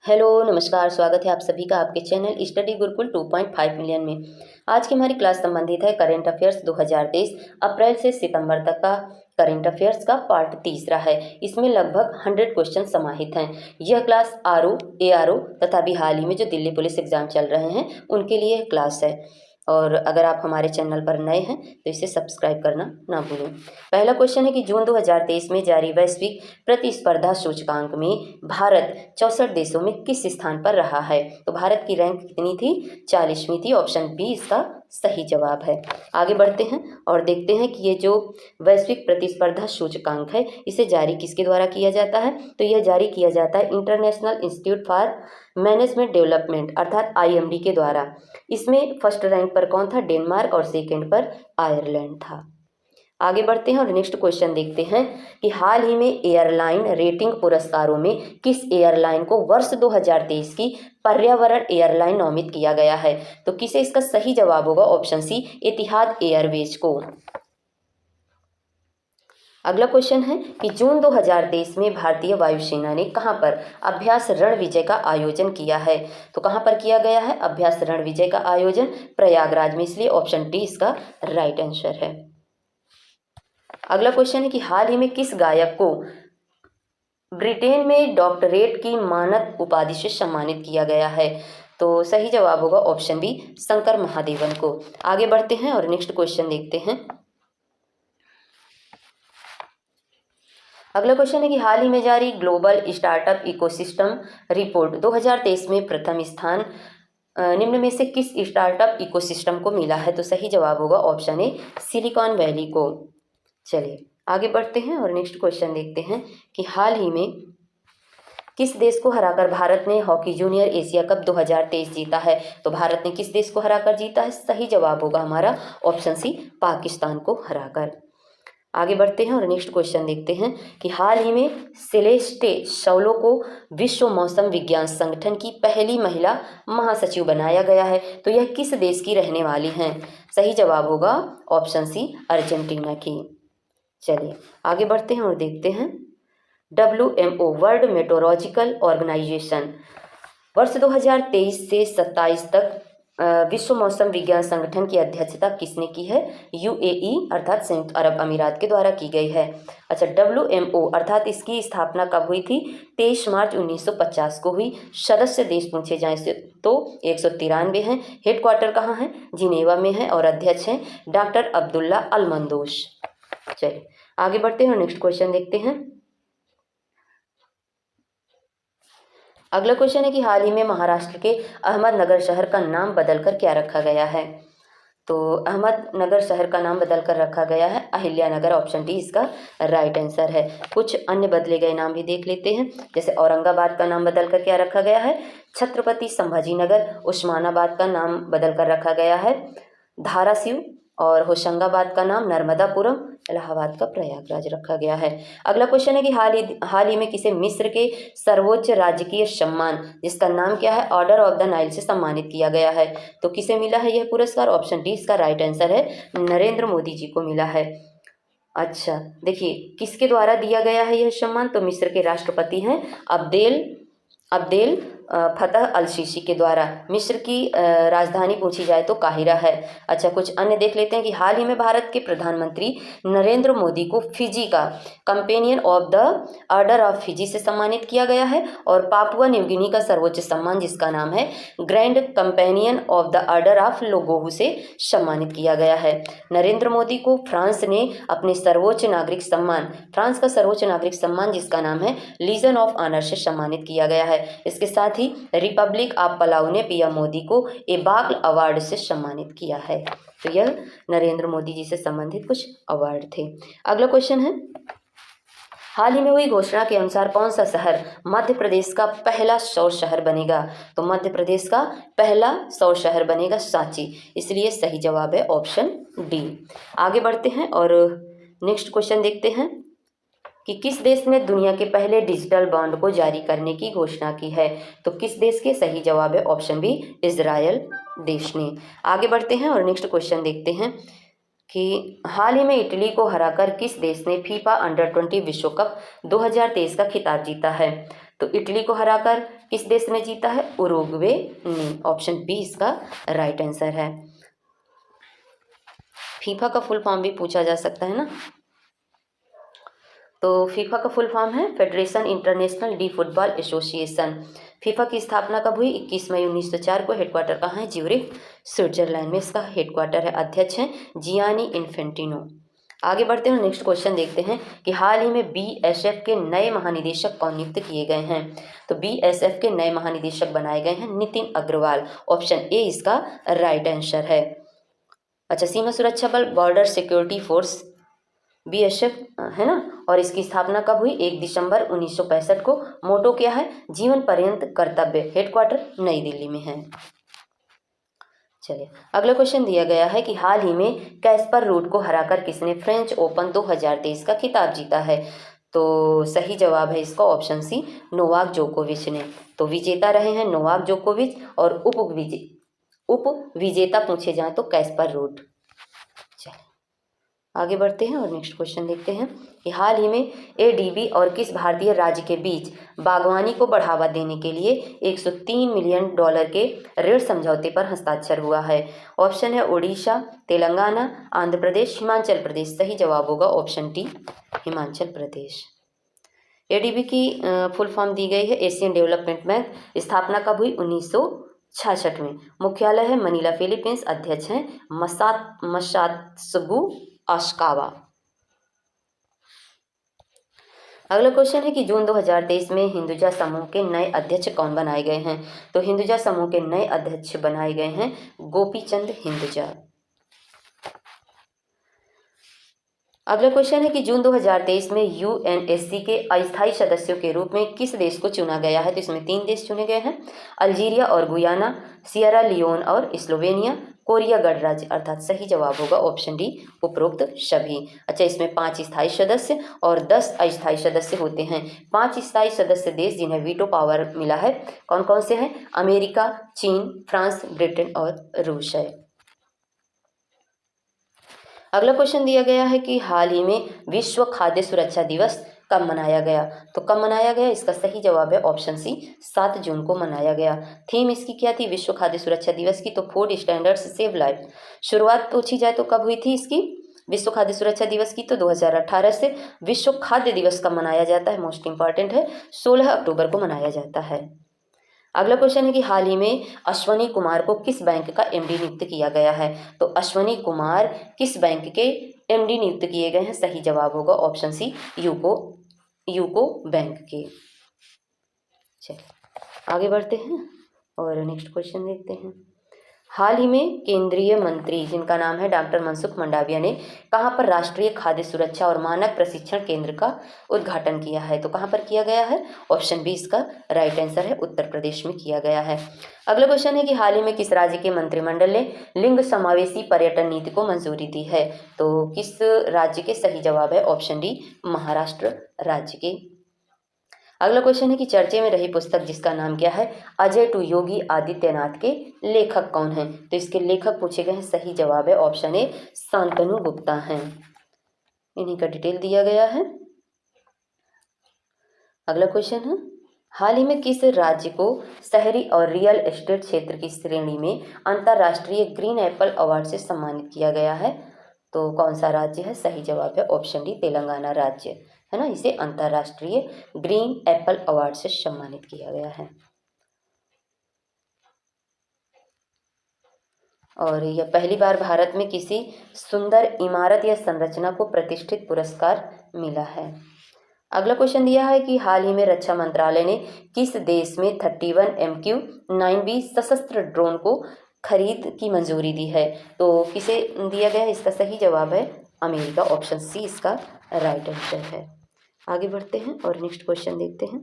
Hello नमस्कार, स्वागत है आप सभी का आपके चैनल स्टडी गुरुकुल 2.5 मिलियन में। आज की हमारी क्लास संबंधित है करंट अफेयर्स 2023 अप्रैल से सितंबर तक का करंट अफेयर्स का पार्ट तीसरा है। इसमें लगभग 100 क्वेश्चन समाहित हैं। यह क्लास आरओ, एआरओ तथा अभी हाल ही में जो दिल्ली पुलिस एग्जाम चल रहे हैं उनके लिए क्लास है। और अगर आप हमारे चैनल पर नए हैं तो इसे सब्सक्राइब करना ना भूलें। पहला क्वेश्चन है कि जून 2023 में जारी वैश्विक प्रतिस्पर्धा सूचकांक में भारत 64 देशों में किस स्थान पर रहा है। तो भारत की रैंक कितनी थी? 40वीं थी। ऑप्शन बी इसका सही जवाब है। आगे बढ़ते हैं और देखते हैं कि ये जो वैश्विक प्रतिस्पर्धा सूचकांक है इसे जारी किसके द्वारा किया जाता है। तो यह जारी किया जाता है international institute for management development अर्थात आईएमडी के द्वारा। इसमें फर्स्ट रैंक पर कौन था? डेनमार्क। और सेकेंड पर आयरलैंड था। आगे बढ़ते हैं और नेक्स्ट क्वेश्चन देखते हैं कि हाल ही में एयरलाइन रेटिंग पुरस्कारों में किस एयरलाइन को वर्ष 2023 की पर्यावरण एयरलाइन नामित किया गया है। तो किसे इसका सही जवाब होगा? ऑप्शन सी, एतिहाद एयरवेज को। अगला क्वेश्चन है कि जून 2023 में भारतीय वायुसेना ने कहां पर अभ्यास रणविजय का आयोजन किया है। तो कहां पर किया गया है अभ्यास रणविजय का आयोजन? प्रयागराज में। इसलिए ऑप्शन डी इसका राइट आंसर है। अगला क्वेश्चन है कि हाल ही में किस गायक को ब्रिटेन में डॉक्टरेट की मानद उपाधि से सम्मानित किया गया है। तो सही जवाब होगा ऑप्शन बी, शंकर महादेवन को। आगे बढ़ते हैं और नेक्स्ट क्वेश्चन देखते हैं। अगला क्वेश्चन है कि हाल ही में जारी ग्लोबल स्टार्टअप इकोसिस्टम रिपोर्ट 2023 में प्रथम स्थान निम्न में से किस स्टार्टअप इकोसिस्टम को मिला है। तो सही जवाब होगा ऑप्शन ए, सिलिकॉन वैली को। चलिए आगे बढ़ते हैं और नेक्स्ट क्वेश्चन देखते हैं कि हाल ही में किस देश को हराकर भारत ने हॉकी जूनियर एशिया कप 2023 जीता है। तो भारत ने किस देश को हराकर जीता है? सही जवाब होगा हमारा ऑप्शन सी, पाकिस्तान को हराकर। आगे बढ़ते हैं और नेक्स्ट क्वेश्चन देखते हैं कि हाल ही में सेलेस्टे सौलो को विश्व मौसम विज्ञान संगठन की पहली महिला महासचिव बनाया गया है। तो यह किस देश की रहने वाली हैं? सही जवाब होगा ऑप्शन सी, अर्जेंटीना की। चलिए आगे बढ़ते हैं और देखते हैं WMO वर्ल्ड मेट्रोलॉजिकल ऑर्गेनाइजेशन वर्ष 2023 से 27 तक विश्व मौसम विज्ञान संगठन की अध्यक्षता किसने की है? UAE अर्थात संयुक्त अरब अमीरात के द्वारा की गई है। अच्छा, WMO अर्थात इसकी स्थापना कब हुई थी? 23 मार्च 1950 को हुई। सदस्य देश पूछे जाए तो 193 हैं। हेडक्वार्टर कहाँ है? जिनेवा में है और अध्यक्ष हैं डॉक्टर अब्दुल्ला अल मंदोश। चलिए आगे बढ़ते हैं और नेक्स्ट क्वेश्चन देखते हैं। अगला क्वेश्चन है कि हाल ही में महाराष्ट्र के अहमदनगर शहर का नाम बदलकर क्या रखा गया है। तो अहमदनगर शहर का नाम बदलकर रखा गया है अहिल्यानगर। ऑप्शन डी इसका राइट आंसर है। कुछ अन्य बदले गए नाम भी देख लेते हैं। जैसे औरंगाबाद का नाम बदलकर क्या रखा गया है? छत्रपति संभाजी नगर। उस्मानाबाद का नाम बदलकर रखा गया है धाराशिव। और होशंगाबाद का नाम नर्मदापुरम। इलाहाबाद का प्रयागराज रखा गया है। अगला क्वेश्चन है कि हाल ही में किसे मिस्र के सर्वोच्च राजकीय सम्मान जिसका नाम क्या है? ऑर्डर ऑफ द नाइल से सम्मानित किया गया है। तो किसे मिला है यह पुरस्कार? ऑप्शन डी इसका राइट आंसर है, नरेंद्र मोदी जी को मिला है। अच्छा देखिए किसके द्वारा दिया गया है यह सम्मान? तो मिस्र के राष्ट्रपति हैं अब्देल फतह अल सीसी के द्वारा। मिस्र की राजधानी पूछी जाए तो काहिरा है। अच्छा कुछ अन्य देख लेते हैं कि हाल ही में भारत के प्रधानमंत्री नरेंद्र मोदी को फिजी का companion of the order of Fiji से सम्मानित किया गया है। और पापुआ न्यू गिनी का सर्वोच्च सम्मान जिसका नाम है grand companion of the order of लोगोहू से सम्मानित किया गया है। नरेंद्र मोदी को फ्रांस ने अपने फ्रांस का सर्वोच्च नागरिक सम्मान जिसका नाम है लीजन ऑफ ऑनर से सम्मानित किया गया है। इसके साथ ही रिपब्लिक ऑफ पलाऊ ने पीएम मोदी को एबाक अवार्ड से सम्मानित किया है। तो यह नरेंद्र मोदी जी से संबंधित कुछ अवार्ड थे। अगला क्वेश्चन है हाल ही में हुई घोषणा के अनुसार कौन सा शहर मध्य प्रदेश का पहला सौर शहर बनेगा। तो मध्य प्रदेश का पहला सौर शहर बनेगा सांची। इसलिए सही जवाब है ऑप्शन डी। आगे बढ़ते हैं और नेक्स्ट क्वेश्चन देखते हैं कि किस देश ने दुनिया के पहले डिजिटल बॉन्ड को जारी करने की घोषणा की है। तो किस देश के? सही जवाब है ऑप्शन बी, इजराइल देश ने। आगे बढ़ते हैं और नेक्स्ट क्वेश्चन देखते हैं कि हाल ही में इटली को हराकर किस देश ने फीफा अंडर 20 विश्व कप 2023 का खिताब जीता है। तो इटली को हराकर किस देश ने जीता है? उरुग्वे ने। ऑप्शन बी इसका राइट आंसर है। फीफा का फुल फॉर्म भी पूछा जा सकता है ना, तो फीफा का फुल फॉर्म है federation international D football association. FIFA की स्थापना कब हुई? 21 मई 1904 को। हेडक्वार्टर कहाँ है? ज्यूरिख, स्विट्जरलैंड में इसका हेडक्वार्टर है। अध्यक्ष हैं जियानी इन्फेंटिनो। आगे बढ़ते हैं, नेक्स्ट क्वेश्चन देखते हैं कि हाल ही में बीएसएफ के नए महानिदेशक कौन नियुक्त किए गए हैं? तो बीएसएफ के नए महानिदेशक बनाए गए हैं नितिन अग्रवाल। ऑप्शन ए इसका राइट आंसर है। अच्छा, सीमा सुरक्षा बल, बॉर्डर सिक्योरिटी फोर्स, बीएसएफ है ना, और इसकी स्थापना कब हुई? 1 दिसंबर 1965 को। मोटो क्या है? जीवन पर्यंत कर्तव्य। हेडक्वार्टर नई दिल्ली में है। चलिए, अगला क्वेश्चन दिया गया है कि हाल ही में कैस्पर रूड को हराकर किसने फ्रेंच ओपन 2023 का खिताब जीता है? तो सही जवाब है इसका ऑप्शन सी, नोवाक जोकोविच ने। तो विजेता रहे हैं नोवाक जोकोविच, और उप विजेता पूछे जाए तो कैस्पर रूड। चलिए आगे बढ़ते हैं और नेक्स्ट क्वेश्चन देखते हैं कि हाल ही में एडीबी और किस भारतीय राज्य के बीच बागवानी को बढ़ावा देने के लिए $103 मिलियन के ऋण समझौते पर हस्ताक्षर हुआ है? ऑप्शन है उड़ीसा, तेलंगाना, आंध्र प्रदेश, हिमाचल प्रदेश। सही जवाब होगा option D, Himachal Pradesh. ADB की फुल फॉर्म दी गई है एशियन डेवलपमेंट बैंक। स्थापना कब हुई? 1966 में। मुख्यालय है मनीला, फिलीपींस। अध्यक्ष हैं मसात्सुगु अश्कावा। अगला क्वेश्चन है कि जून 2023 में हिंदुजा समूह के नए अध्यक्ष कौन बनाए गए हैं? तो हिंदुजा समूह के नए अध्यक्ष बनाए गए हैं गोपीचंद हिंदुजा। अगला क्वेश्चन है कि जून 2023 में यूएनएससी के अस्थायी सदस्यों के रूप में किस देश को चुना गया है? तो इसमें 3 देश चुने गए हैं, अल्जीरिया और गुयाना, सियरा लियोन और स्लोवेनिया, कोरिया गणराज्य। अर्थात सही जवाब होगा ऑप्शन डी, उपरोक्त सभी। अच्छा, इसमें 5 स्थायी सदस्य और 10 अस्थायी सदस्य होते हैं। 5 स्थायी सदस्य देश जिन्हें वीटो पावर मिला है कौन कौन से हैं? अमेरिका, चीन, फ्रांस, ब्रिटेन और रूस है। अगला क्वेश्चन दिया गया है कि हाल ही में विश्व खाद्य सुरक्षा दिवस कब मनाया गया? तो कब मनाया गया? इसका सही जवाब है ऑप्शन सी, 7 जून को मनाया गया। थीम इसकी क्या थी विश्व खाद्य सुरक्षा दिवस की? तो फूड स्टैंडर्ड्स सेव लाइफ। शुरुआत पूछी जाए तो कब हुई थी इसकी विश्व खाद्य सुरक्षा दिवस की? तो 2018 से। विश्व खाद्य दिवस कब मनाया जाता है? मोस्ट इंपॉर्टेंट है, 16 अक्टूबर को मनाया जाता है। अगला क्वेश्चन है कि हाल ही में अश्वनी कुमार को किस बैंक का एमडी नियुक्त किया गया है? तो अश्वनी कुमार किस बैंक के एमडी नियुक्त किए गए हैं? सही जवाब होगा ऑप्शन सी, यूको बैंक के। चलिए आगे बढ़ते हैं और नेक्स्ट क्वेश्चन देखते हैं। हाल ही में केंद्रीय मंत्री जिनका नाम है डॉक्टर मनसुख मंडाविया ने कहां पर राष्ट्रीय खाद्य सुरक्षा और मानक प्रशिक्षण केंद्र का उद्घाटन किया है? तो कहां पर किया गया है? ऑप्शन बी इसका राइट आंसर है, उत्तर प्रदेश में किया गया है। अगला क्वेश्चन है कि हाल ही में किस राज्य के मंत्रिमंडल ने लिंग समावेशी पर्यटन नीति को मंजूरी दी है? तो किस राज्य के? सही जवाब है ऑप्शन डी, महाराष्ट्र राज्य के। अगला क्वेश्चन है कि चर्चे में रही पुस्तक जिसका नाम क्या है? अजय टू योगी आदित्यनाथ के लेखक कौन हैं? तो इसके लेखक पूछे गए हैं। सही जवाब है ऑप्शन ए, शांतनु गुप्ता हैं। इन्हीं का डिटेल दिया गया है। अगला क्वेश्चन है हाल ही में किस राज्य को शहरी और रियल एस्टेट क्षेत्र की श्रेणी में अंतर्राष्ट्रीय ग्रीन एप्पल अवार्ड से सम्मानित किया गया है? तो कौन सा राज्य है? सही जवाब है ऑप्शन डी, तेलंगाना राज्य है ना। इसे अंतर्राष्ट्रीय ग्रीन एप्पल अवार्ड से सम्मानित किया गया है। और यह पहली बार भारत में किसी सुंदर इमारत या संरचना को प्रतिष्ठित पुरस्कार मिला है। अगला क्वेश्चन दिया है कि हाल ही में रक्षा मंत्रालय ने किस देश में 31 MQ-9B सशस्त्र ड्रोन को खरीद की मंजूरी दी है? तो किसे दिया गया है? इसका सही जवाब है अमेरिका। ऑप्शन सी इसका राइट आंसर है। आगे बढ़ते हैं और नेक्स्ट क्वेश्चन देखते हैं।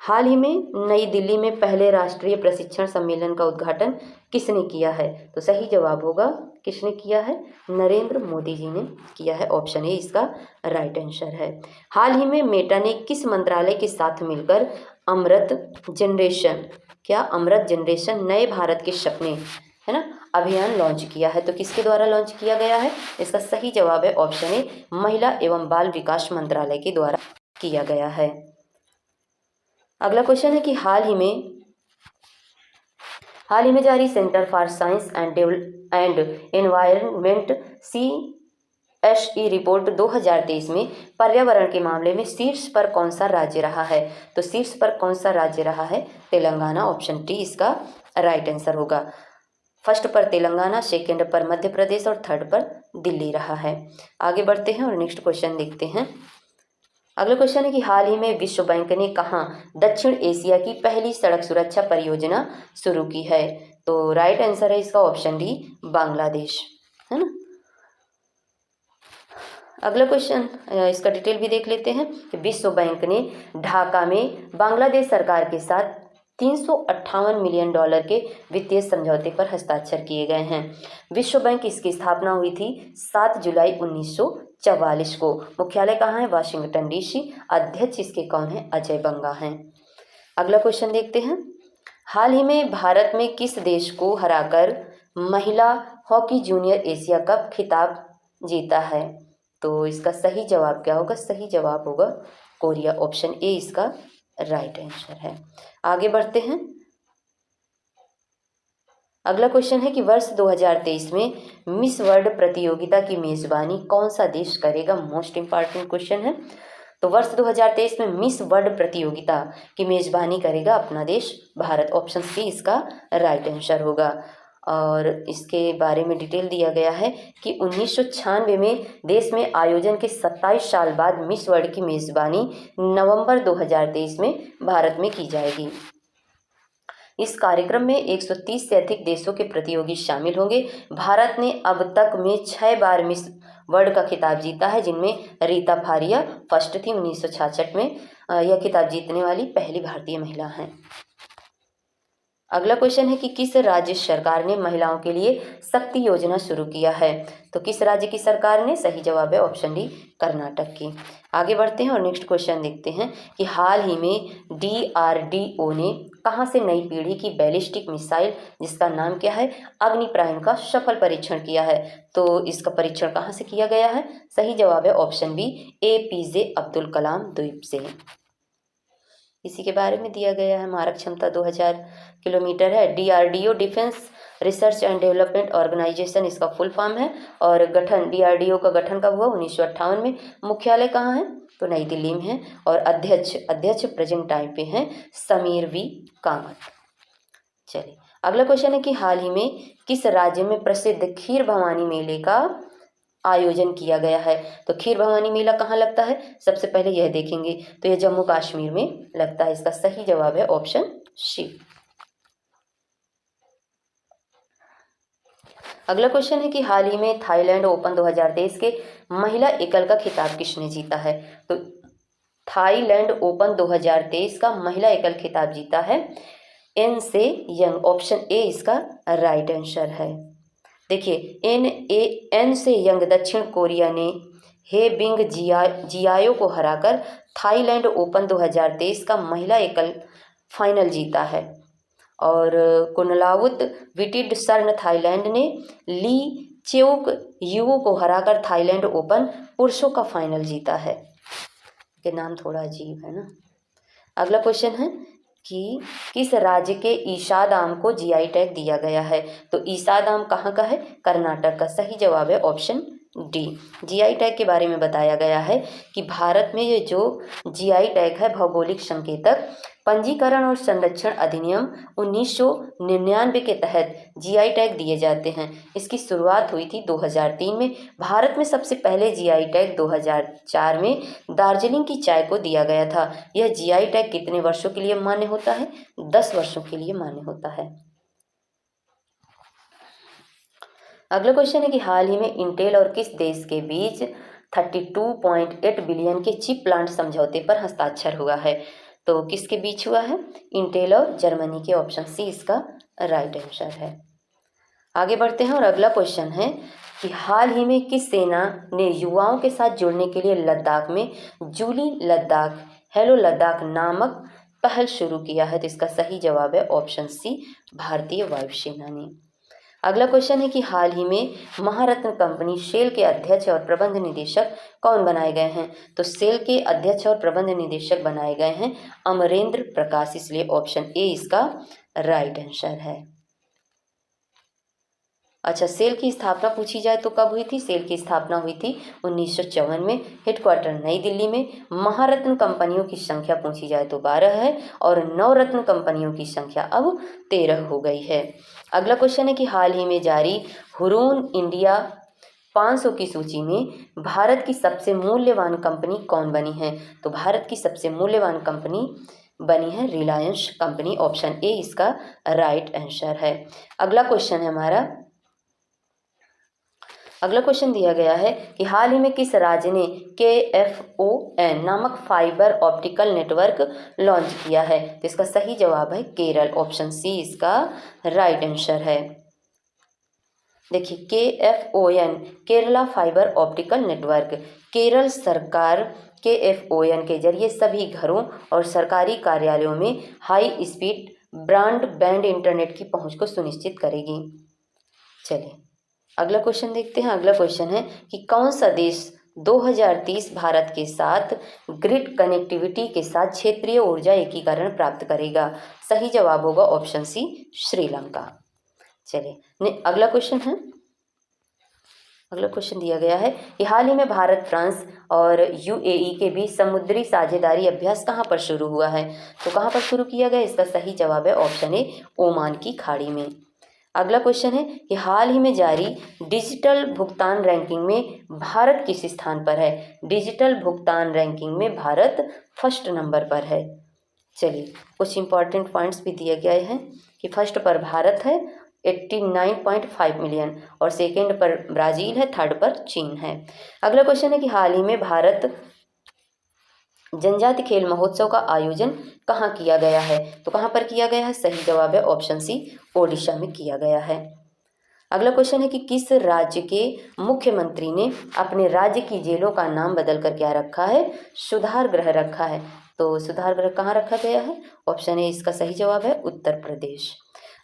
हाल ही में नई दिल्ली में पहले राष्ट्रीय प्रशिक्षण सम्मेलन का उद्घाटन किसने किया है? तो सही जवाब होगा किसने किया है? नरेंद्र मोदी जी ने किया है। ऑप्शन ए इसका राइट आंसर है। हाल ही में मेटा ने किस मंत्रालय के साथ मिलकर अमृत जनरेशन नए भारत के सपने है ना अभियान लॉन्च किया है? तो किसके द्वारा लॉन्च किया गया है? इसका सही जवाब है ऑप्शन ए, महिला एवं बाल विकास मंत्रालय के द्वारा किया गया है। अगला क्वेश्चन है कि हाल ही में जारी centre for science and environment CSE report 2023 में पर्यावरण के मामले में शीर्ष पर कौन सा राज्य रहा है? तो शीर्ष पर कौन सा राज्य रहा है? तेलंगाना। ऑप्शन डी इसका राइट आंसर होगा। फर्स्ट पर तेलंगाना, सेकंड पर मध्य प्रदेश और थर्ड पर दिल्ली रहा है। आगे बढ़ते हैं और नेक्स्ट क्वेश्चन देखते हैं। अगला क्वेश्चन है कि हाल ही में विश्व बैंक ने कहाँ दक्षिण एशिया की पहली सड़क सुरक्षा परियोजना शुरू की है? तो राइट आंसर है इसका ऑप्शन डी, बांग्लादेश, है ना। अगला क्वेश्चन, इसका डिटेल भी देख लेते हैं कि विश्व बैंक ने ढाका में बांग्लादेश सरकार के साथ $358 मिलियन के वित्तीय समझौते पर हस्ताक्षर किए गए हैं। विश्व बैंक इसकी स्थापना हुई थी 7 जुलाई 1944 को। मुख्यालय कहाँ है? Washington DC। अध्यक्ष इसके कौन है? अजय बंगा हैं। अगला क्वेश्चन देखते हैं। हाल ही में भारत में किस देश को हराकर महिला हॉकी जूनियर एशिया कप खिताब जीता है? तो इसका सही जवाब क्या होगा? सही जवाब होगा कोरिया। ऑप्शन ए इसका राइट आंसर है। आगे बढ़ते हैं। अगला क्वेश्चन है कि वर्ष 2023 में मिस वर्ल्ड प्रतियोगिता की मेजबानी कौन सा देश करेगा? मोस्ट इंपॉर्टेंट क्वेश्चन है। तो वर्ष 2023 में मिस वर्ल्ड प्रतियोगिता की मेजबानी करेगा अपना देश भारत। ऑप्शन सी इसका राइट आंसर होगा। और इसके बारे में डिटेल दिया गया है कि 1996 में देश में आयोजन के 27 साल बाद मिस वर्ल्ड की मेजबानी नवंबर 2023 में भारत में की जाएगी। इस कार्यक्रम में 130 से अधिक देशों के प्रतियोगी शामिल होंगे। भारत ने अब तक में 6 बार मिस वर्ल्ड का खिताब जीता है, जिनमें रीता फारिया फर्स्ट थी 1966 में। यह खिताब जीतने वाली पहली भारतीय महिला हैं। अगला क्वेश्चन है कि किस राज्य सरकार ने महिलाओं के लिए शक्ति योजना शुरू किया है? तो किस राज्य की सरकार ने? सही जवाब है ऑप्शन डी, कर्नाटक की। आगे बढ़ते हैं और नेक्स्ट क्वेश्चन देखते हैं कि हाल ही में DRDO ने कहां से नई पीढ़ी की बैलिस्टिक मिसाइल जिसका नाम क्या है? अग्निप्रायण का सफल परीक्षण किया है? तो इसका परीक्षण कहां से किया गया है? सही जवाब है option B, APJ Abdul Kalam द्वीप से। इसी के बारे में दिया गया है। मारक क्षमता 2000 किलोमीटर है। DRDO Defence Research and Development Organisation इसका फुल फॉर्म है। और गठन DRDO का गठन कब हुआ? 1958 में। मुख्यालय कहाँ है? तो नई दिल्ली में है। और अध्यक्ष प्रेजेंट टाइम पे हैं समीर V कामत। चलिए अगला क्वेश्चन है कि हाल ही में किस राज्य में प्रसिद्ध खीर भवानी मेले का आयोजन किया गया है? तो खीर भवानी मेला कहाँ लगता है? सबसे पहले यह देखेंगे तो यह जम्मू कश्मीर में लगता है। इसका सही जवाब है ऑप्शन सी। अगला क्वेश्चन है कि हाल ही में थाईलैंड ओपन 2023 के महिला एकल का खिताब किसने जीता है? तो थाईलैंड ओपन 2023 का महिला एकल खिताब जीता है एन से यंग। ऑप्शन ए इसका राइट आंसर है। देखिए एन से यंग दक्षिण कोरिया ने हे बिंग जियाओ को हराकर थाईलैंड ओपन 2023 का महिला एकल फाइनल जीता है। और कुनलावुत विटिडसर्न थाईलैंड ने ली चेउक युवो को हराकर थाईलैंड ओपन पुरुषों का फाइनल जीता है। ये नाम थोड़ा अजीब है ना। अगला क्वेश्चन है कि किस राज्य के ईसादाम को GI टैग दिया गया है? तो ईसादाम कहाँ का है? कर्नाटक का। सही जवाब है ऑप्शन डी। GI टैग के बारे में बताया गया है कि भारत में ये जो GI टैग है भौगोलिक संकेतक पंजीकरण और संरक्षण अधिनियम 1999 के तहत GI टैग दिए जाते हैं। इसकी शुरुआत हुई थी 2003 में। भारत में सबसे पहले GI टैग 2004 में दार्जिलिंग की चाय को दिया गया था। यह GI टैग कितने वर्षों के लिए मान्य होता है? 10 वर्षों के लिए मान्य होता है। अगला क्वेश्चन है कि हाल ही में इंटेल और किस देश के बीच 32.8 बिलियन के चिप प्लांट समझौते पर हस्ताक्षर हुआ है? तो किसके बीच हुआ है? इंटेल और जर्मनी के। ऑप्शन सी इसका राइट आंसर है। आगे बढ़ते हैं और अगला क्वेश्चन है कि हाल ही में किस सेना ने युवाओं के साथ जुड़ने के लिए लद्दाख में जूली लद्दाख हेलो लद्दाख नामक पहल शुरू किया है? तो इसका सही जवाब है ऑप्शन सी, भारतीय वायुसेना ने। अगला क्वेश्चन है कि हाल ही में महारत्न कंपनी शेल के अध्यक्ष और प्रबंध निदेशक कौन बनाए गए हैं? तो शेल के अध्यक्ष और प्रबंध निदेशक बनाए गए हैं अमरेंद्र प्रकाश, इसलिए ऑप्शन ए इसका राइट आंसर है। अच्छा, सेल की स्थापना पूछी जाए तो कब हुई थी? सेल की स्थापना हुई थी 1954 में, हेडक्वार्टर नई दिल्ली में। महारत्न कंपनियों की संख्या पूछी जाए तो 12 है और नवरत्न कंपनियों की संख्या अब 13 हो गई है। अगला क्वेश्चन है कि हाल ही में जारी हुरून इंडिया 500 की सूची में भारत की सबसे मूल्यवान कंपनी कौन बनी है? तो भारत की सबसे मूल्यवान कंपनी बनी है रिलायंस कंपनी, ऑप्शन ए इसका राइट आंसर है। अगला क्वेश्चन दिया गया है कि हाल ही में किस राज्य ने KFON नामक फाइबर ऑप्टिकल नेटवर्क लॉन्च किया है? तो इसका सही जवाब है केरल, ऑप्शन सी इसका राइट आंसर है। देखिए, KFON Kerala fibre optical network, Kerala सरकार KFON के जरिए सभी घरों और सरकारी कार्यालयों में हाई स्पीड ब्रॉडबैंड इंटरनेट की पहुंच को सुनिश्चित करेगी। चलिए अगला क्वेश्चन देखते हैं। अगला क्वेश्चन है कि कौन सा देश 2030 भारत के साथ ग्रिड कनेक्टिविटी के साथ क्षेत्रीय ऊर्जा एकीकरण प्राप्त करेगा? सही जवाब होगा ऑप्शन सी श्रीलंका। चलिए अगला क्वेश्चन दिया गया है कि हाल ही में भारत, फ्रांस और UAE के बीच समुद्री साझेदारी अभ्यास कहाँ पर शुरू हुआ है? तो कहाँ पर शुरू किया गया? इसका सही जवाब है ऑप्शन ए ओमान की खाड़ी में। अगला क्वेश्चन है कि हाल ही में जारी डिजिटल भुगतान रैंकिंग में भारत किस स्थान पर है? डिजिटल भुगतान रैंकिंग में भारत फर्स्ट नंबर पर है। चलिए कुछ इंपॉर्टेंट पॉइंट्स भी दिए गए हैं कि फर्स्ट पर भारत है 89.5 मिलियन और सेकेंड पर ब्राज़ील है, थर्ड पर चीन है। अगला क्वेश्चन है कि हाल ही में भारत जनजाति खेल महोत्सव का आयोजन कहाँ किया गया है? तो कहाँ पर किया गया है? सही जवाब है ऑप्शन सी ओडिशा में किया गया है। अगला क्वेश्चन है कि किस राज्य के मुख्यमंत्री ने अपने राज्य की जेलों का नाम बदल कर क्या रखा है? सुधार गृह रखा है। तो सुधार गृह कहाँ रखा गया है? ऑप्शन ए इसका सही जवाब है उत्तर प्रदेश।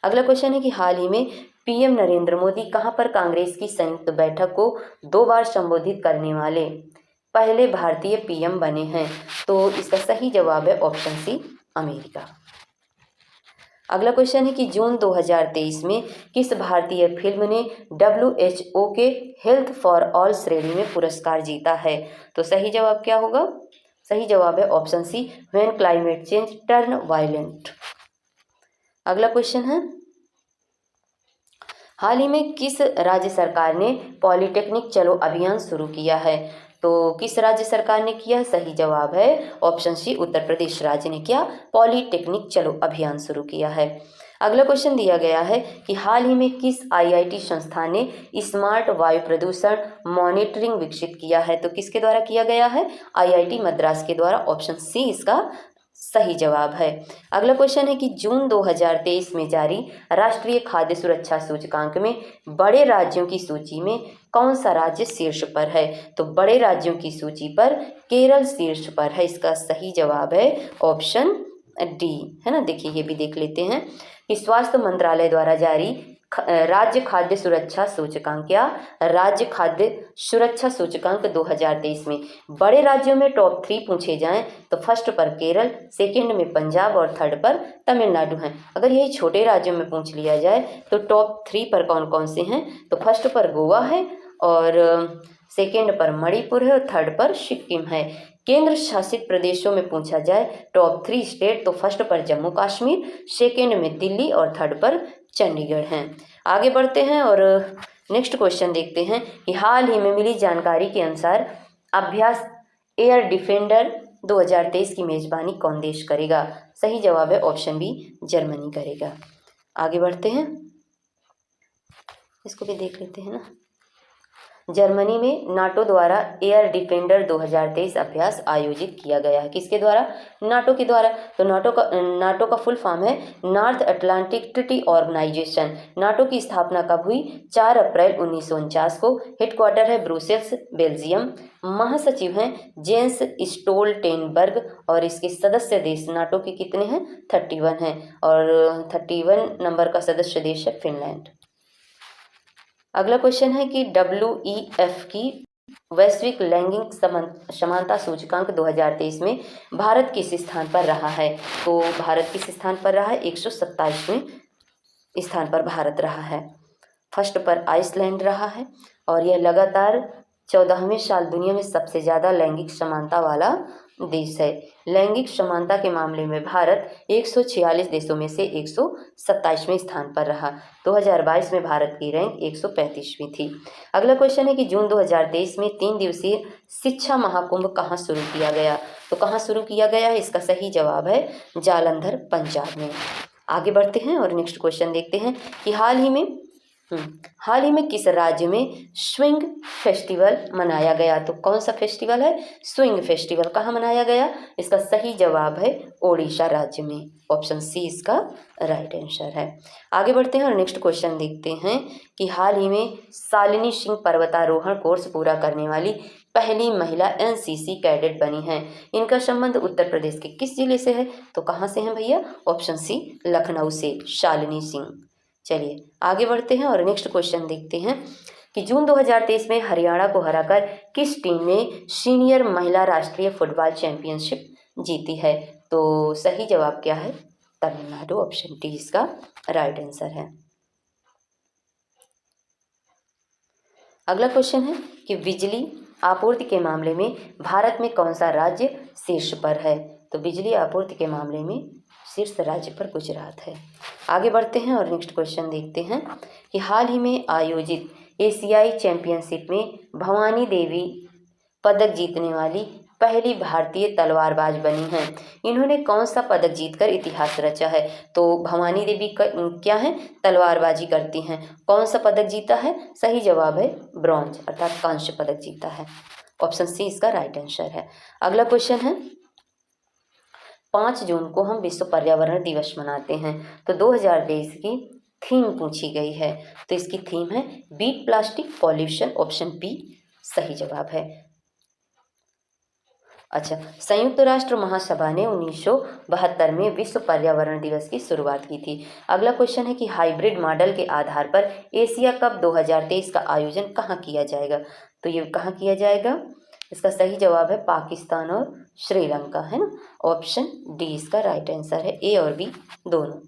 अगला क्वेश्चन है कि हाल ही में PM नरेंद्र मोदी कहाँ पर कांग्रेस की संयुक्त बैठक को 2 बार संबोधित करने वाले पहले भारतीय PM बने हैं? तो इसका सही जवाब है ऑप्शन सी अमेरिका। अगला क्वेश्चन है कि जून 2023 में किस भारतीय फिल्म ने WHO के हेल्थ फॉर ऑल श्रेणी में पुरस्कार जीता है? तो सही जवाब क्या होगा? सही जवाब है option see when climate change turn violent. अगला क्वेश्चन है हाल ही में किस राज्य सरकार ने पॉलिटेक्निक चलो अभियान शुरू किया है? तो किस राज्य सरकार ने किया? सही जवाब है ऑप्शन सी उत्तर प्रदेश राज्य ने क्या पॉलिटेक्निक चलो अभियान शुरू किया है। अगला क्वेश्चन दिया गया है कि हाल ही में किस IIT संस्थान ने स्मार्ट वायु प्रदूषण मॉनिटरिंग विकसित किया है? तो किसके द्वारा किया गया है? IIT मद्रास के द्वारा, ऑप्शन सी इसका सही जवाब है। अगला क्वेश्चन है कि जून 2023 में जारी राष्ट्रीय खाद्य सुरक्षा सूचकांक में बड़े राज्यों की सूची में कौन सा राज्य शीर्ष पर है? तो बड़े राज्यों की सूची पर केरल शीर्ष पर है। इसका सही जवाब है ऑप्शन डी, है ना। देखिए ये भी देख लेते हैं कि स्वास्थ्य मंत्रालय द्वारा जारी राज्य खाद्य सुरक्षा सूचकांक या राज्य खाद्य सुरक्षा सूचकांक 2023 में बड़े राज्यों में टॉप 3 पूछे जाएं तो फर्स्ट पर केरल, सेकंड में पंजाब और थर्ड पर तमिलनाडु हैं। अगर यही छोटे राज्यों में पूछ लिया जाए तो टॉप 3 पर कौन कौन से हैं? तो फर्स्ट पर गोवा है और सेकंड पर मणिपुर है और थर्ड पर सिक्किम है। केंद्र शासित प्रदेशों में पूछा जाए टॉप 3 स्टेट तो फर्स्ट पर जम्मू कश्मीर, सेकंड में दिल्ली और थर्ड पर चंडीगढ़ हैं। आगे बढ़ते हैं और नेक्स्ट क्वेश्चन देखते हैं कि हाल ही में मिली जानकारी के अनुसार अभ्यास एयर डिफेंडर 2023 की मेजबानी कौन देश करेगा? सही जवाब है ऑप्शन बी जर्मनी करेगा। आगे बढ़ते हैं, इसको भी देख लेते हैं ना। जर्मनी में नाटो द्वारा एयर डिफेंडर 2023 अभ्यास आयोजित किया गया है। किसके द्वारा? नाटो के द्वारा। तो नाटो का फुल फॉर्म है North Atlantic Treaty Organisation. NATO की स्थापना कब हुई? 4 अप्रैल 1949 को। हेडक्वार्टर है ब्रुसेल्स, बेल्जियम। महासचिव हैं जेंस स्टोल्टेनबर्ग और इसके सदस्य देश नाटो के कितने हैं? 31 हैं और 31 नंबर का सदस्य देश है फिनलैंड। अगला क्वेश्चन है कि WEF की वैश्विक लैंगिक समानता सूचकांक 2023 में भारत किस स्थान पर रहा है? तो भारत किस स्थान पर रहा है? 127वें स्थान पर भारत रहा है। फर्स्ट पर आइसलैंड रहा है और यह लगातार 14वें साल दुनिया में सबसे ज़्यादा लैंगिक समानता वाला देश है। लैंगिक समानता के मामले में भारत 146 देशों में से 127वें स्थान पर रहा। 2022 में भारत की रैंक 135वीं थी। अगला क्वेश्चन है कि जून 2023 में 3 दिवसीय शिक्षा महाकुंभ कहाँ शुरू किया गया? तो कहाँ शुरू किया गया है? इसका सही जवाब है जालंधर, पंजाब में। आगे बढ़ते हैं और नेक्स्ट क्वेश्चन देखते हैं कि हाल ही में किस राज्य में स्विंग फेस्टिवल मनाया गया? तो कौन सा फेस्टिवल है? स्विंग फेस्टिवल कहाँ मनाया गया? इसका सही जवाब है ओडिशा राज्य में। ऑप्शन सी इसका राइट आंसर है। आगे बढ़ते हैं और नेक्स्ट क्वेश्चन देखते हैं कि हाल ही में शालिनी सिंह पर्वतारोहण कोर्स पूरा करने वाली पहली महिला NCC कैडेट बनी हैं। इनका संबंध उत्तर प्रदेश के किस जिले से है? तो कहाँ से हैं भैया? ऑप्शन सी लखनऊ से, शालिनी सिंह। चलिए आगे बढ़ते हैं और नेक्स्ट क्वेश्चन देखते हैं कि जून 2023 में हरियाणा को हराकर किस टीम ने सीनियर महिला राष्ट्रीय फुटबॉल चैंपियनशिप जीती है? तो सही जवाब क्या है? तमिलनाडु, ऑप्शन डी इसका राइट आंसर है। अगला क्वेश्चन है कि बिजली आपूर्ति के मामले में भारत में कौन सा राज्य शीर्ष पर है? तो बिजली आपूर्ति के मामले में शीर्ष राज्य पर गुजरात है। आगे बढ़ते हैं और नेक्स्ट क्वेश्चन देखते हैं कि हाल ही में आयोजित एशियाई चैंपियनशिप में भवानी देवी पदक जीतने वाली पहली भारतीय तलवारबाज बनी हैं। इन्होंने कौन सा पदक जीतकर इतिहास रचा है? तो भवानी देवी क्या है? तलवारबाजी करती हैं। कौन सा पदक जीता है? सही जवाब है ब्रॉन्ज अर्थात कांस्य पदक जीता है। ऑप्शन सी इसका राइट आंसर है। अगला क्वेश्चन है 5 जून को हम विश्व पर्यावरण दिवस मनाते हैं, तो 2023 की थीम पूछी गई है। तो इसकी थीम है beat plastic pollution, option B सही जवाब है। अच्छा, संयुक्त राष्ट्र महासभा ने 1972 में विश्व पर्यावरण दिवस की शुरुआत की थी। अगला क्वेश्चन है कि हाइब्रिड मॉडल के आधार पर एशिया कप 2023 का आयोजन कहाँ किया जाएगा? तो ये कहाँ किया जाएगा? इसका सही जवाब है पाकिस्तान और श्रीलंका, है ना। ऑप्शन डी इसका राइट आंसर है, ए और बी दोनों।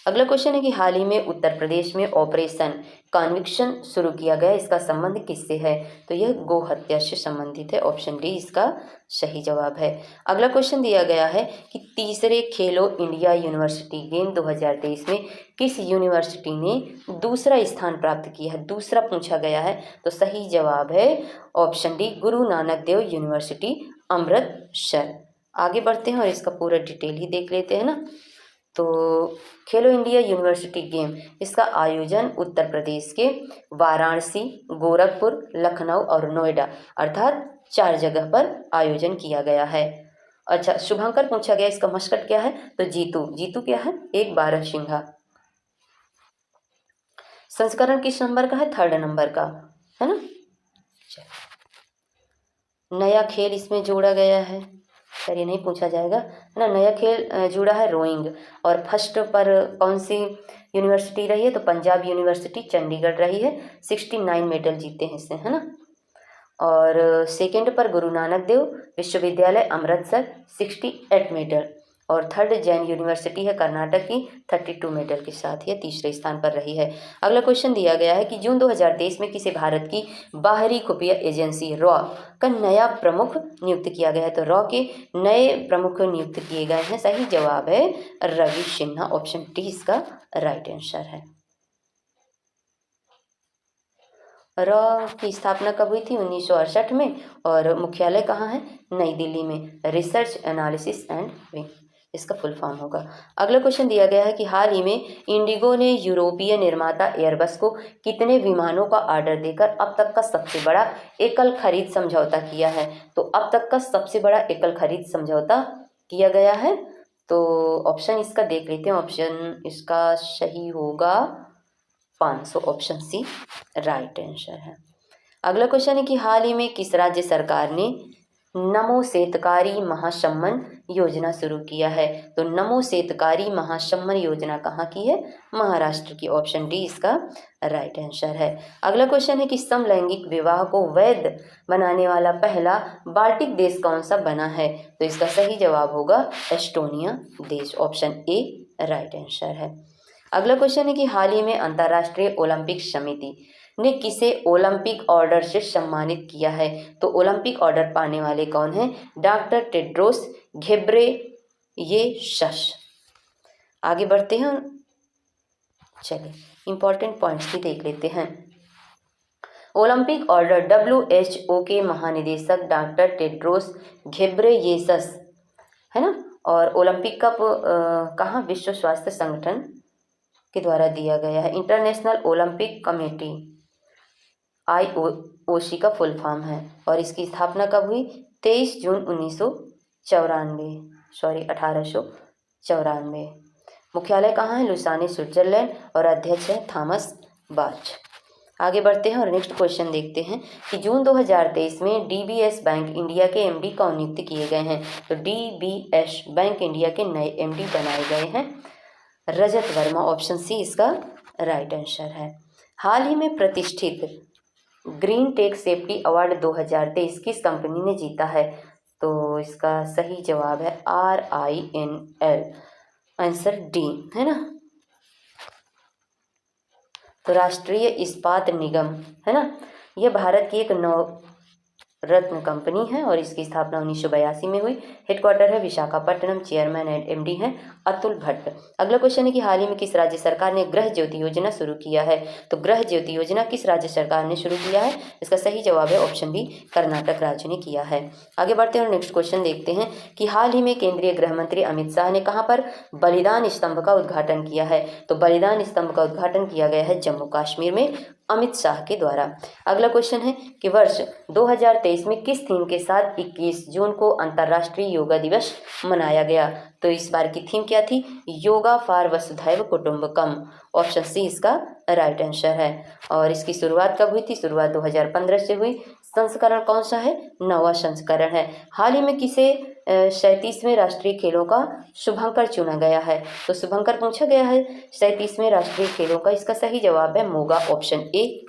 अगला क्वेश्चन है कि हाल ही में उत्तर प्रदेश में ऑपरेशन कन्विक्शन शुरू किया गया, इसका संबंध किससे है? तो यह गो हत्या से संबंधित है। ऑप्शन डी इसका सही जवाब है। अगला क्वेश्चन दिया गया है कि तीसरे खेलो इंडिया यूनिवर्सिटी गेम 2023 में किस यूनिवर्सिटी ने दूसरा स्थान प्राप्त किया है? दूसरा पूछा गया है, तो सही जवाब है option D Guru Nanak Dev university Amritsar. आगे बढ़ते हैं और इसका पूरा डिटेल ही देख लेते हैं ना। तो खेलो इंडिया यूनिवर्सिटी गेम, इसका आयोजन उत्तर प्रदेश के वाराणसी, गोरखपुर, लखनऊ और नोएडा अर्थात 4 जगह पर आयोजन किया गया है। अच्छा, शुभंकर पूछा गया, इसका मस्कट क्या है? तो जीतू। जीतू क्या है? एक बारहसिंघा। संस्करण किस नंबर का है? 3rd नंबर का, है ना। नया खेल इसमें जोड़ा गया है, सर ये नहीं पूछा जाएगा, है ना। नया खेल जुड़ा है रोइंग। और फर्स्ट पर कौन सी यूनिवर्सिटी रही है? तो पंजाब यूनिवर्सिटी चंडीगढ़ रही है, 69 मेडल जीते हैं इससे, है ना। और सेकंड पर गुरु नानक देव विश्वविद्यालय अमृतसर 68 मेडल। और 3rd जैन यूनिवर्सिटी है कर्नाटक की 32 मेडल के साथ यह तीसरे स्थान पर रही है। अगला क्वेश्चन दिया गया है कि जून 2023 में किसे भारत की बाहरी खुफिया एजेंसी रॉ का नया प्रमुख नियुक्त किया गया है? तो रॉ के नए प्रमुख नियुक्त किए गए हैं। सही जवाब है रवि सिन्हा, ऑप्शन डी इसका राइट आंसर है। रॉ की स्थापना कब हुई थी? 1968 में। और मुख्यालय कहाँ है? नई दिल्ली में। रिसर्च एनालिसिस एंड विंग इसका फुल फॉर्म होगा। अगला क्वेश्चन दिया गया है कि हाल ही में इंडिगो ने यूरोपीय निर्माता एयरबस को कितने विमानों का ऑर्डर देकर अब तक का सबसे बड़ा एकल खरीद समझौता किया है? तो अब तक का सबसे बड़ा एकल खरीद समझौता किया गया है। तो ऑप्शन इसका देख लेते हैं। ऑप्शन इसका सही होगा 500, ऑप्शन सी राइट आंसर है। अगला क्वेश्चन है कि हाल ही में किस राज्य सरकार ने नमो सेतकारी महाशम्मन योजना शुरू किया है? तो नमो सेतकारी महाशम्मन योजना कहाँ की है? महाराष्ट्र की। ऑप्शन डी इसका राइट आंसर है। अगला क्वेश्चन है कि समलैंगिक विवाह को वैध बनाने वाला पहला बाल्टिक देश कौन सा बना है? तो इसका सही जवाब होगा एस्टोनिया देश। ऑप्शन ए राइट आंसर है। अगला क्वेश्चन है कि हाल ही में अंतर्राष्ट्रीय ओलंपिक समिति ने किसे ओलंपिक ऑर्डर से सम्मानित किया है? तो ओलंपिक ऑर्डर पाने वाले कौन हैं? Doctor Tedros Ghebreyesus. आगे बढ़ते हैं, चलिए इंपॉर्टेंट पॉइंट्स भी देख लेते हैं। ओलंपिक ऑर्डर WHO के महानिदेशक डॉक्टर टेड्रोस घेब्रेयेसस है ना, और ओलंपिक कप कहाँ? विश्व स्वास्थ्य संगठन के द्वारा दिया गया है। इंटरनेशनल ओलंपिक कमेटी IOC का फुल फॉर्म है, और इसकी स्थापना कब हुई? 23 जून 1894। मुख्यालय कहाँ है? लुसाने स्विट्जरलैंड, और अध्यक्ष है थॉमस बाच। आगे बढ़ते हैं और नेक्स्ट क्वेश्चन देखते हैं कि जून 2023 में DBS बैंक इंडिया के MD कौन नियुक्त किए गए हैं? तो DBS बैंक इंडिया के नए MD बनाए गए हैं रजत वर्मा। ऑप्शन सी इसका राइट आंसर है। हाल ही में प्रतिष्ठित ग्रीन टेक सेफ्टी अवार्ड 2023 किस कंपनी ने जीता है? तो इसका सही जवाब है RINL। आंसर डी है ना। तो राष्ट्रीय इस्पात निगम है ना, यह भारत की एक नवरत्न कंपनी है और इसकी स्थापना 1982 में हुई। हेडक्वार्टर है विशाखापट्टनम। चेयरमैन एंड MD हैं अतुल भट्ट। अगला क्वेश्चन है कि हाल ही में किस राज्य सरकार ने गृह ज्योति योजना शुरू किया है? तो गृह ज्योति योजना किस राज्य सरकार ने शुरू किया है? इसका सही जवाब है ऑप्शन बी, कर्नाटक राज्य ने किया है। आगे बढ़ते हैं और नेक्स्ट क्वेश्चन देखते हैं कि हाल ही में केंद्रीय गृह मंत्री अमित शाह ने कहाँ पर बलिदान स्तंभ का उद्घाटन किया है? तो बलिदान स्तंभ का उद्घाटन किया गया है जम्मू कश्मीर में अमित शाह के द्वारा। अगला क्वेश्चन है कि वर्ष 2023 में किस थीम के साथ 21 जून को अंतर्राष्ट्रीय योगा दिवस मनाया गया? तो इस बार की थीम क्या थी? योगा फॉर वसुधैव कुटुंबकम। ऑप्शन सी इसका राइट आंसर है। और इसकी शुरुआत कब हुई थी? शुरुआत 2015 से हुई। संस्करण कौन सा है? 9वां संस्करण है। हाल ही में किसे 37वें राष्ट्रीय खेलों का शुभंकर चुना गया है? तो शुभंकर पूछा गया है 37वें राष्ट्रीय खेलों का। इसका सही जवाब है मोगा। Option A.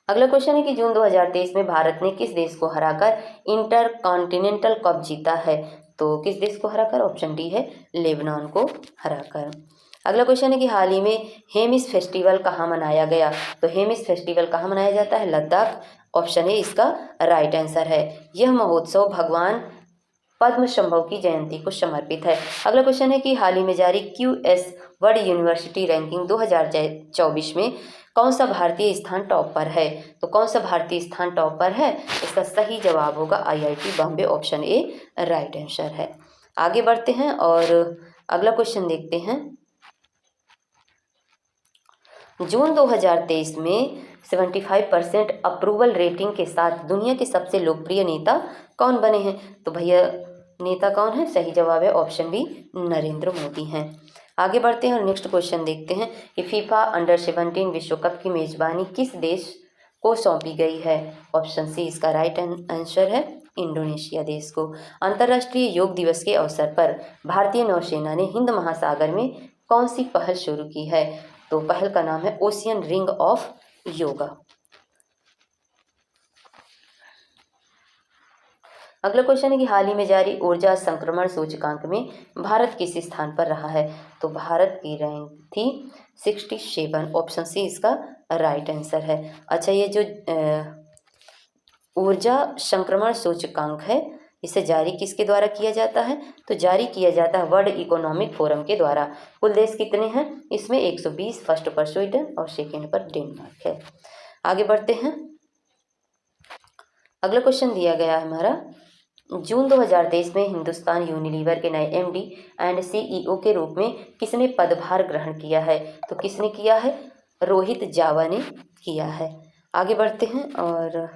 अगला क्वेश्चन है कि जून 2023 में भारत ने किस देश को हराकर इंटरकॉन्टिनेंटल कप जीता है? तो किस देश को हराकर? ऑप्शन डी है लेबनान को हराकर। अगला क्वेश्चन है कि हाल ही में हेमिस फेस्टिवल कहाँ मनाया गया? तो हेमिस फेस्टिवल कहाँ मनाया जाता है? लद्दाख। ऑप्शन ए इसका राइट आंसर है। यह महोत्सव भगवान पद्मशंभव की जयंती को समर्पित है। अगला क्वेश्चन है कि हाल ही में जारी QS वर्ल्ड यूनिवर्सिटी रैंकिंग 2024 में कौन सा भारतीय स्थान टॉप पर है? तो कौन सा भारतीय स्थान टॉप पर है? इसका सही जवाब होगा IIT Bombay. Option A right answer है। आगे बढ़ते हैं और अगला क्वेश्चन देखते हैं। जून 2023 में 75% अप्रूवल रेटिंग के साथ दुनिया के सबसे लोकप्रिय नेता कौन बने हैं? तो भैया नेता कौन है? सही जवाब है ऑप्शन बी, नरेंद्र मोदी हैं। आगे बढ़ते हैं और नेक्स्ट क्वेश्चन देखते हैं कि फीफा अंडर-17 विश्व कप की मेजबानी किस देश को सौंपी गई है? ऑप्शन सी इसका राइट आंसर है, इंडोनेशिया देश को। अंतर्राष्ट्रीय योग दिवस के अवसर पर भारतीय नौसेना ने हिंद महासागर में कौन सी पहल शुरू की है? तो पहल का नाम है ओशियन रिंग ऑफ योगा। अगला क्वेश्चन है कि हाल ही में जारी ऊर्जा संक्रमण सूचकांक में भारत किस स्थान पर रहा है? तो भारत की रैंक थी 67। ऑप्शन सी इसका राइट आंसर है। अच्छा, ये जो ऊर्जा संक्रमण सूचकांक है इसे जारी किसके द्वारा किया जाता है? तो जारी किया जाता है वर्ल्ड इकोनॉमिक फोरम के द्वारा। कुल देश कितने हैं इसमें? 120। फर्स्ट पर स्वीडन और सेकेंड पर डेनमार्क है। आगे बढ़ते हैं। अगला क्वेश्चन दिया गया है हमारा, जून 2023 में हिंदुस्तान यूनिलीवर के नए MD एंड CEO के रूप में किसने पदभार ग्रहण किया है? तो किसने किया है? रोहित जावा ने किया है। आगे बढ़ते हैं और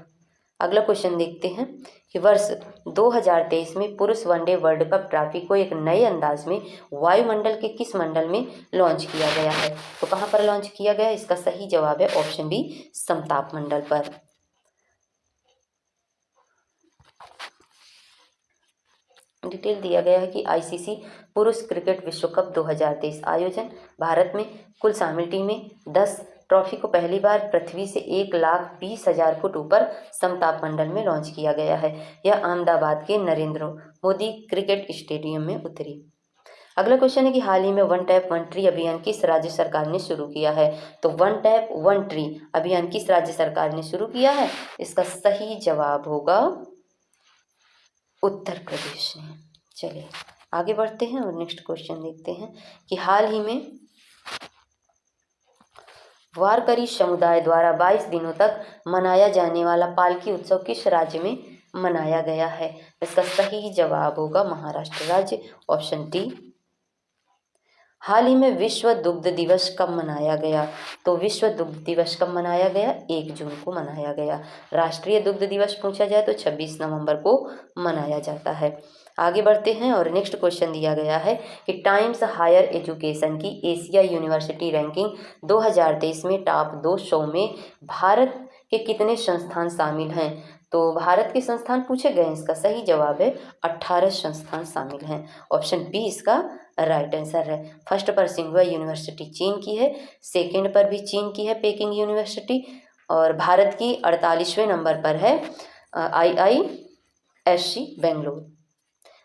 अगला क्वेश्चन देखते हैं कि वर्ष 2023 में पुरुष वनडे वर्ल्ड कप ट्रॉफी को एक नए अंदाज में वायुमंडल के किस मंडल में लॉन्च किया गया है? तो कहाँ पर लॉन्च किया गया? इसका सही जवाब है ऑप्शन बी, समताप मंडल पर। डिटेल दिया गया है कि आईसीसी पुरुष क्रिकेट विश्व कप 2023 आयोजन भारत में कुल शामिल टीमें 10 ट्रॉफी को पहली बार पृथ्वी से 1,20,000 फुट ऊपर समताप मंडल में लॉन्च किया गया है। यह अहमदाबाद के नरेंद्र मोदी क्रिकेट स्टेडियम में उतरी। अगला क्वेश्चन है कि हाल ही में वन टैप वन ट्री अभियान किस राज्य सरकार ने शुरू किया है। तो वन टैप वन ट्री अभियान किस राज्य सरकार ने शुरू किया है, इसका सही जवाब होगा उत्तर प्रदेश ने। चलिए आगे बढ़ते हैं और नेक्स्ट क्वेश्चन देखते हैं कि हाल ही में वारकरी समुदाय द्वारा 22 दिनों तक मनाया जाने वाला पालकी उत्सव किस राज्य में मनाया गया है। इसका सही जवाब होगा महाराष्ट्र राज्य, ऑप्शन डी। हाल ही में विश्व दुग्ध दिवस कब मनाया गया। तो विश्व दुग्ध दिवस कब मनाया गया, 1 जून को मनाया गया। राष्ट्रीय दुग्ध दिवस पूछा जाए तो 26 नवंबर को मनाया जाता है। आगे बढ़ते हैं और नेक्स्ट क्वेश्चन दिया गया है कि टाइम्स हायर एजुकेशन की एशिया यूनिवर्सिटी रैंकिंग 2023 में टॉप 200 में भारत के कितने संस्थान शामिल हैं। तो भारत के संस्थान पूछे गए, इसका सही जवाब है 18 संस्थान शामिल हैं, ऑप्शन बी इसका राइट आंसर है। फर्स्ट पर सिंघुआ यूनिवर्सिटी चीन की है, सेकंड पर भी चीन की है पेकिंग यूनिवर्सिटी, और भारत की 48वें नंबर पर है IISc बेंगलोर।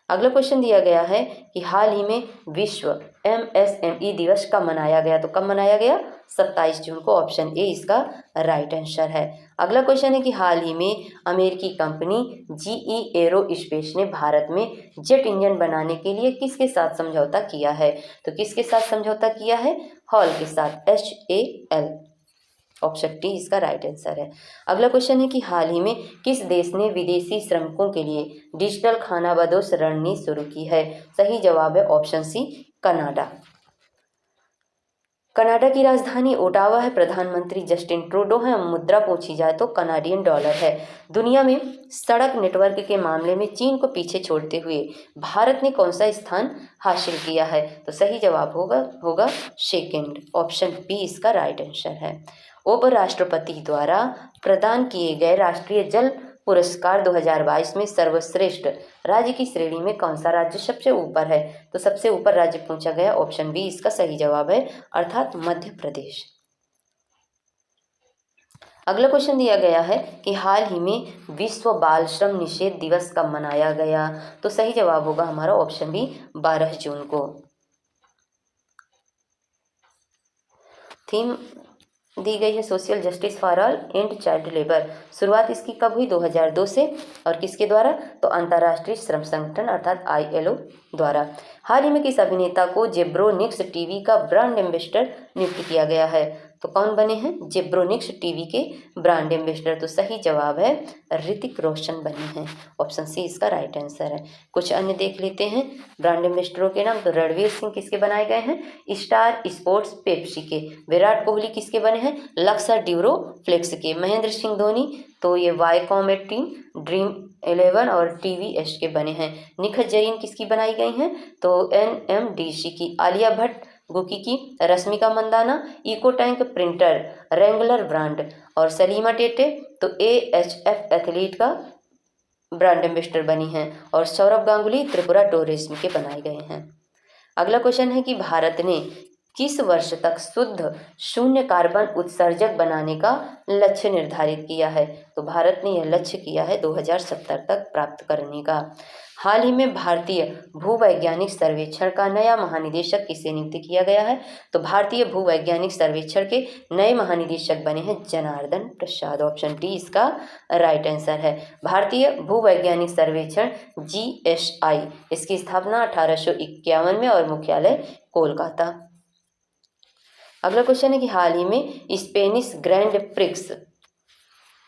अगला क्वेश्चन दिया गया है कि हाल ही में विश्व MSME दिवस कब मनाया गया। तो कब मनाया गया, 27 जून को, ऑप्शन ए इसका राइट आंसर है। अगला क्वेश्चन है कि हाल ही में अमेरिकी कंपनी GE एरोस्पेस ने भारत में जेट इंजन बनाने के लिए किसके साथ समझौता किया है। तो किसके साथ समझौता किया है, हॉल के साथ, HAL, ऑप्शन डी इसका राइट आंसर है। अगला क्वेश्चन है कि हाल ही में किस देश ने विदेशी श्रमिकों के लिए डिजिटल खानाबदोश रणनीति शुरू की है। सही जवाब है ऑप्शन सी कनाडा। कनाडा की राजधानी ओटावा है, प्रधानमंत्री जस्टिन ट्रूडो है, मुद्रा पूछी जाए तो कनाडियन डॉलर है। दुनिया में सड़क नेटवर्क के मामले में चीन को पीछे छोड़ते हुए भारत ने कौन सा स्थान हासिल किया है। तो सही जवाब होगा सेकंड, ऑप्शन बी इसका राइट आंसर है। उपराष्ट्रपति द्वारा प्रदान किए गए राष्ट्रीय जल पुरस्कार 2022 में सर्वश्रेष्ठ राज्य की श्रेणी में कौन सा राज्य सबसे ऊपर है। तो सबसे ऊपर राज्य पूछा गया, ऑप्शन बी इसका सही जवाब है, अर्थात मध्य प्रदेश। अगला क्वेश्चन दिया गया है कि हाल ही में विश्व बाल श्रम निषेध दिवस कब मनाया गया। तो सही जवाब होगा हमारा ऑप्शन बी 12 जून को। थीम दी गई है social justice for all and child labour. शुरुआत इसकी कब हुई, 2002 से, और किसके द्वारा, तो अंतर्राष्ट्रीय श्रम संगठन अर्थात ILO द्वारा। हाल ही में किस अभिनेता को जेब्रोनिक्स टीवी का ब्रांड एम्बेसडर नियुक्त किया गया है। तो कौन बने हैं जेब्रोनिक्स टीवी के ब्रांड एम्बेसडर। तो सही जवाब है ऋतिक रोशन बने हैं, ऑप्शन सी इसका राइट आंसर है। कुछ अन्य देख लेते हैं ब्रांड एम्बेसडरों के नाम। तो रणवीर सिंह किसके बनाए गए हैं, स्टार स्पोर्ट्स पेप्सी के। विराट कोहली किसके बने हैं, लक्सर ड्यूरो फ्लेक्स के। महेंद्र सिंह धोनी तो ये वाईकॉम टीम, ड्रीम 11 और TVS के बने हैं। निखत जरीन किसकी बनाई गई हैं, तो NMDC की। आलिया भट्ट गुकी की। Rashmika Mandanna eco tank printer regular brand. और सलीमा टेटे तो AHF एथलीट का ब्रांड एम्बेसडर बनी हैं। और सौरभ गांगुली त्रिपुरा टूरिज्म के बनाए गए हैं। अगला क्वेश्चन है कि भारत ने किस वर्ष तक शुद्ध शून्य कार्बन उत्सर्जक बनाने का लक्ष्य निर्धारित किया है। तो भारत ने यह लक्ष्य किया है 2070 तक प्राप्त करने का। हाल ही में भारतीय भूवैज्ञानिक सर्वेक्षण का नया महानिदेशक किसे नियुक्त किया गया है। तो भारतीय भूवैज्ञानिक सर्वेक्षण के नए महानिदेशक बने हैं जनार्दन प्रसाद, ऑप्शन डी इसका राइट आंसर है। भारतीय भूवैज्ञानिक सर्वेक्षण GSI, इसकी स्थापना 1851 में और मुख्यालय कोलकाता। अगला क्वेश्चन है कि हाल ही में स्पेनिश ग्रैंड प्रिक्स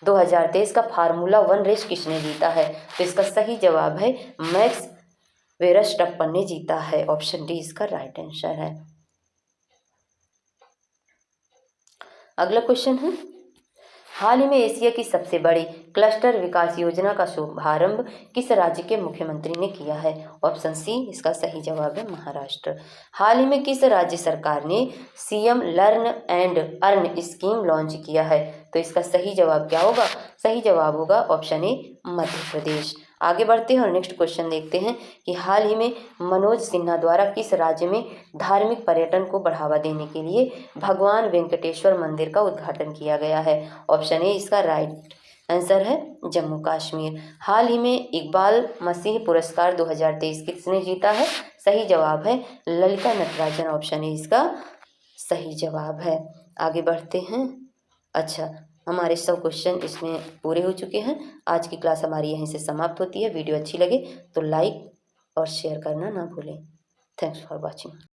2023 का फार्मूला 1 रेस किसने जीता है। तो इसका सही जवाब है मैक्स वेरस्टप्पन ने जीता है, ऑप्शन डी इसका राइट आंसर है। अगला क्वेश्चन है हाल ही में एशिया की सबसे बड़ी क्लस्टर विकास योजना का शुभारंभ किस राज्य के मुख्यमंत्री ने किया है। ऑप्शन सी इसका सही जवाब है महाराष्ट्र। हाल ही में किस राज्य सरकार ने CM learn and earn scheme launch किया है। तो इसका सही जवाब क्या होगा, सही जवाब होगा ऑप्शन ए मध्य प्रदेश। आगे बढ़ते हैं और नेक्स्ट क्वेश्चन देखते हैं कि हाल ही में मनोज सिन्हा द्वारा किस राज्य में धार्मिक पर्यटन को बढ़ावा देने के लिए भगवान वेंकटेश्वर मंदिर का उद्घाटन किया गया है। ऑप्शन ए इसका राइट आंसर है जम्मू कश्मीर। हाल ही में इकबाल मसीह पुरस्कार 2023 किसने जीता है? सही जवाब है ललिता नटराजन। ऑप्शन ए इसका सही जवाब है। आगे बढ़ते हैं। अच्छा, हमारे 100 क्वेश्चन इसमें पूरे हो चुके हैं। आज की क्लास हमारी यहीं से समाप्त होती है। वीडियो अच्छी लगे तो लाइक और शेयर करना ना भूलें। Thanks for watching.